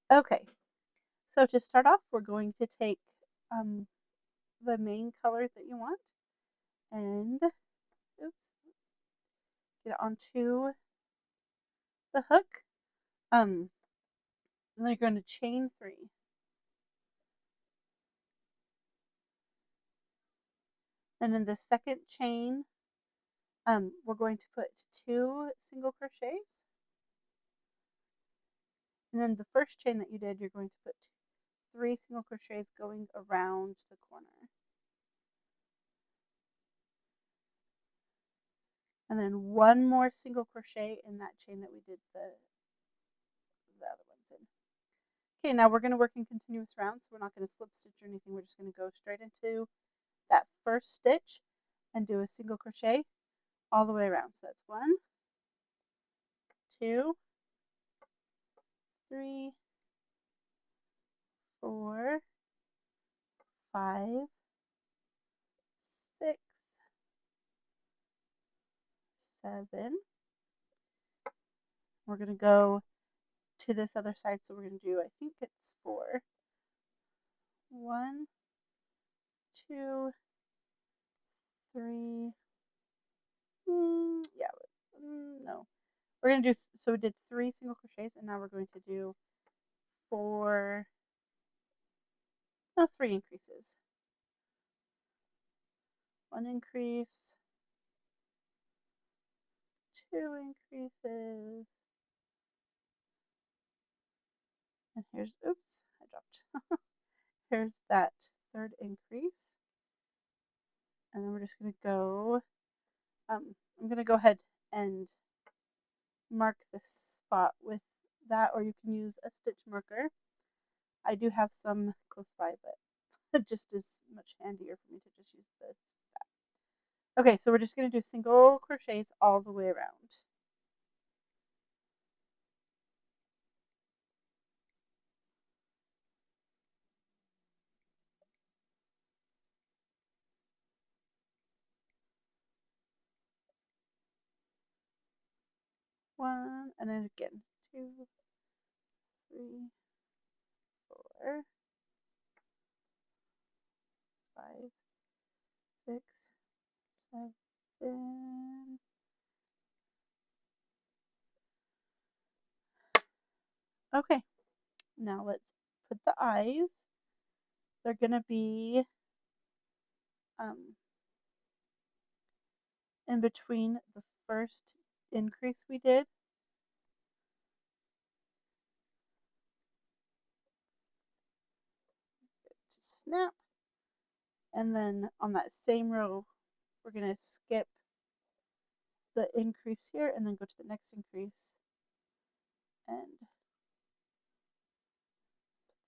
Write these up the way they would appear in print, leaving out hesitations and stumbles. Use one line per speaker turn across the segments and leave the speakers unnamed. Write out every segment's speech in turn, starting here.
Okay, so to start off, we're going to take um, the main color that you want and oops, get it onto the hook. And then you're going to chain 3. And in the second chain, we're going to put 2 single crochets. And then the first chain that you did, you're going to put 3 single crochets going around the corner. And then 1 more single crochet in that chain that we did the other ones in. Okay, now we're going to work in continuous rounds. So we're not going to slip stitch or anything. We're just going to go straight into that first stitch and do a single crochet all the way around. So that's 1, 2, 3, 4, 5, 6, 7. We're going to go to this other side. So we're going to do, I think it's 4. 1, 2, 3. Yeah, no. We're going to do, so we did 3 single crochets, and now we're going to do 4, no, 3 increases. 1 increase, 2 increases, and here's, oops, I dropped. Here's that 3rd increase, and then we're just going to go, I'm going to go ahead and mark this spot with that, or you can use a stitch marker. I do have some close by, but it just is much handier for me to just use this. Okay, so we're just going to do single crochets all the way around. One, and then again, 2, 3, 4, 5, 6, 7. Okay, now let's put the eyes. They're gonna be in between the first increase we did. Snap. And then on that same row, we're gonna skip the increase here and then go to the next increase and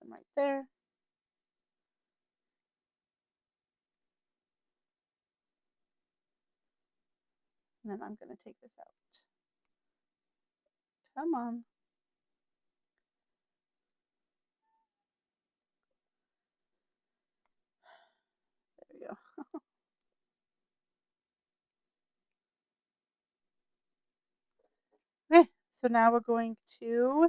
put them right there. And then I'm gonna take this out. Come on. There we go. Okay, so now we're going to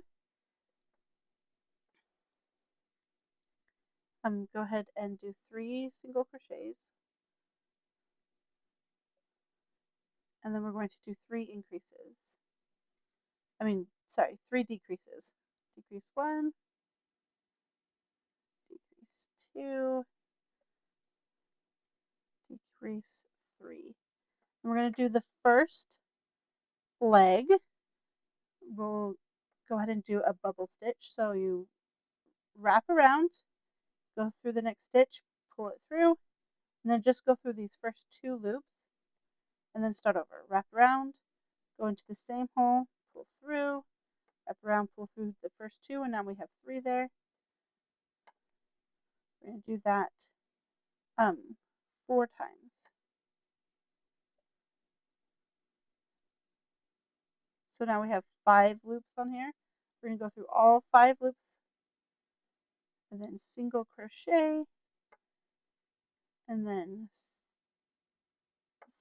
go ahead and do 3 single crochets. And then we're going to do 3 increases. Sorry, 3 decreases. Decrease 1, decrease 2, decrease 3. And we're going to do the first leg. We'll go ahead and do a bubble stitch. So you wrap around, go through the next stitch, pull it through, and then just go through these first 2 loops, and then start over. Wrap around, go into the same hole, pull through, wrap around, pull through the first 2, and now we have 3 there. We're going to do that 4 times. So now we have 5 loops on here. We're going to go through all 5 loops and then single crochet and then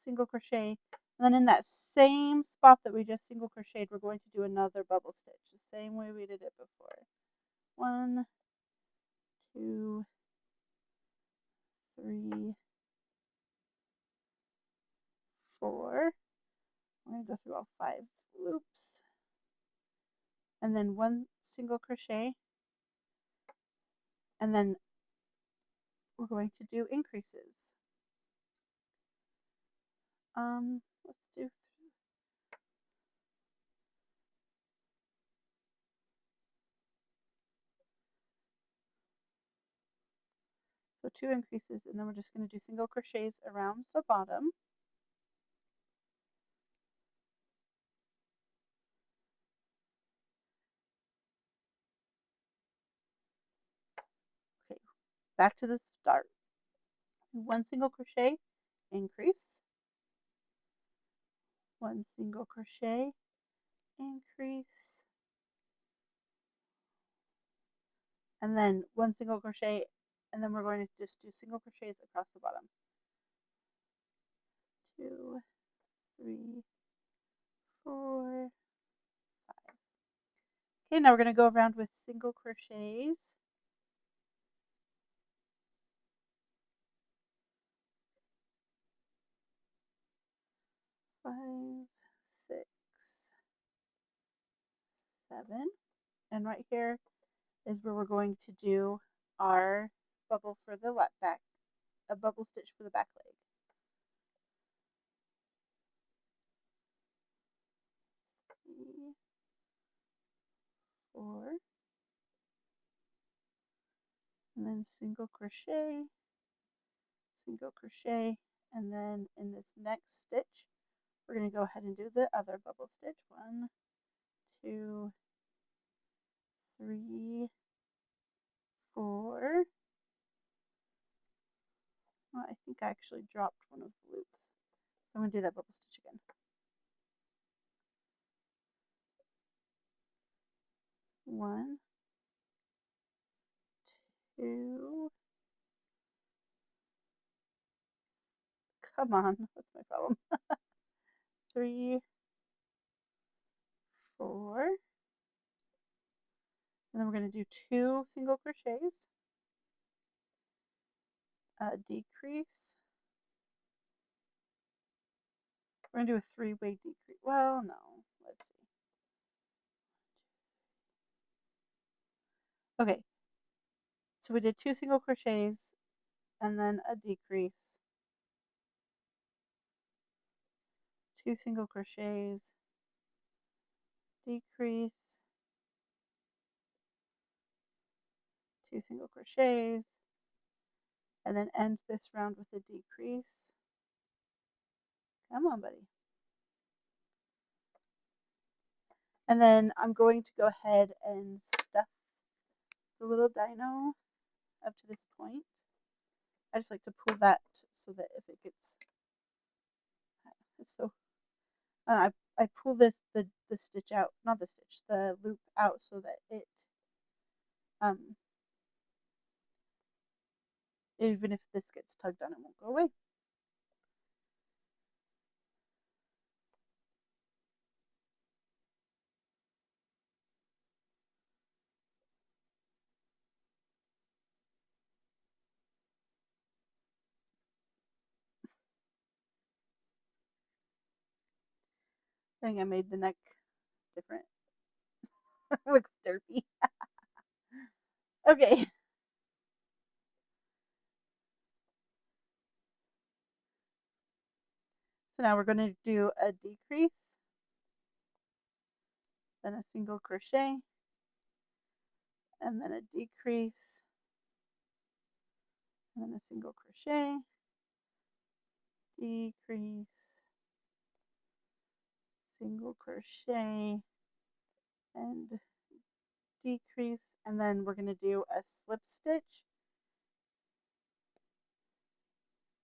single crochet. And then in that same spot that we just single crocheted, we're going to do another bubble stitch the same way we did it before. 1, 2, 3, 4. I'm going to go through all 5 loops, and then 1 single crochet, and then we're going to do increases. Let's do so 2 increases, and then we're just going to do single crochets around the bottom. Okay, back to the start. 1 single crochet, increase, 1 single crochet, increase, and then 1 single crochet, and then we're going to just do single crochets across the bottom. 2, 3, 4, 5. Okay, now we're going to go around with single crochets. 5, 6, 7, and right here is where we're going to do our bubble for the back, a bubble stitch for the back leg. 3, 4, and then single crochet, and then in this next stitch, we're going to go ahead and do the other bubble stitch. 1, 2, 3, 4. Oh, I think I actually dropped one of the loops. So I'm going to do that bubble stitch again. 1, 2. Come on, what's my problem? 3, 4. And then we're going to do 2 single crochets, decrease. We're going to do a 3-way decrease. Well, no, let's see. Okay, so we did 2 single crochets and then a decrease, 2 single crochets, decrease, 2 single crochets, and then end this round with a decrease. Come on, buddy. And then I'm going to go ahead and stuff the little dino up to this point. I just like to pull that so that if it gets, it's so, I pull the stitch out, not the stitch, the loop out so that it, even if this gets tugged on, it won't go away. I think I made the neck different. Looks derpy. Okay. So now we're going to do a decrease, then a single crochet, and then a decrease, and then a single crochet, decrease, single crochet, and decrease, and then we're going to do a slip stitch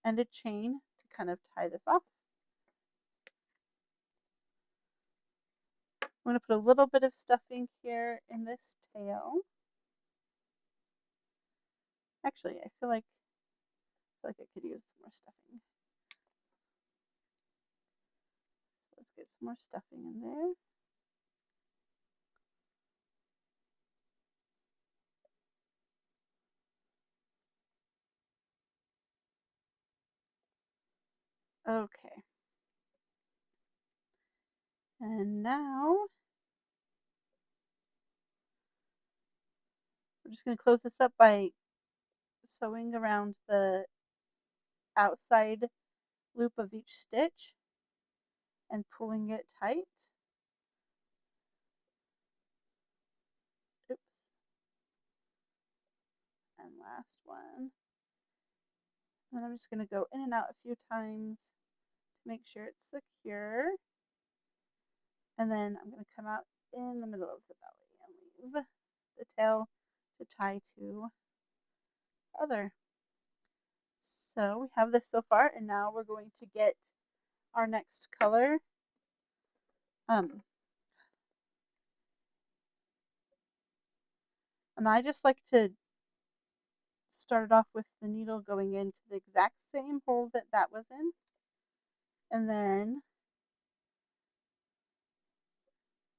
and a chain to kind of tie this off. I'm going to put a little bit of stuffing here in this tail. Actually, I feel like I could use some more stuffing. So let's get some more stuffing in there. Okay. And now we're just going to close this up by sewing around the outside loop of each stitch and pulling it tight. Oops. And last one. And then I'm just going to go in and out a few times to make sure it's secure. And then I'm going to come out in the middle of the belly and leave the tail to tie to the other. So we have this so far, and now we're going to get our next color. And I just like to start off with the needle going into the exact same hole that that was in. And then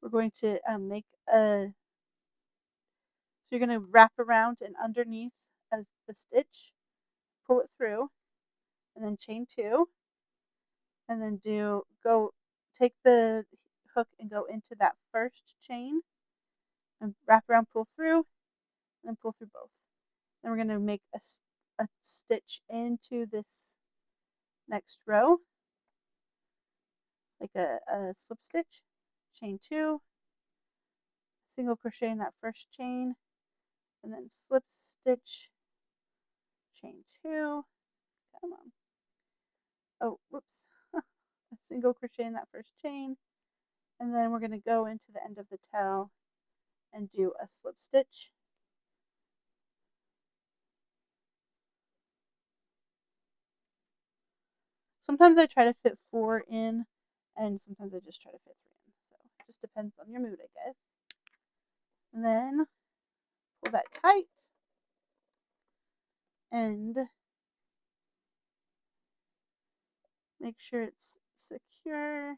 we're going to make a, so you're going to wrap around and underneath as the stitch, pull it through, and then chain 2, and then take the hook and go into that first chain and wrap around, pull through, and then pull through both. Then we're going to make a stitch into this next row, like a slip stitch, chain 2, single crochet in that first chain, and then slip stitch, chain 2, come on, oh whoops, a single crochet in that first chain, and then we're going to go into the end of the tail and do a slip stitch. Sometimes I try to fit 4 in, and sometimes I just try to fit 3 in, so it just depends on your mood, I guess. And then pull that tight, and make sure it's secure,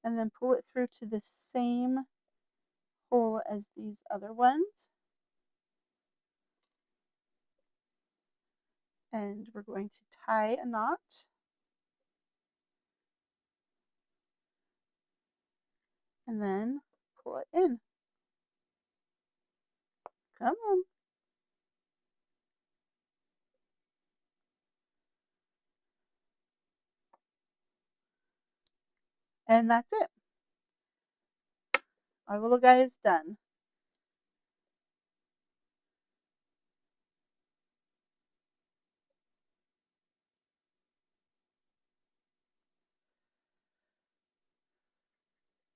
and then pull it through to the same hole as these other ones. And we're going to tie a knot. And then pull it in. Come on. And that's it. Our little guy is done.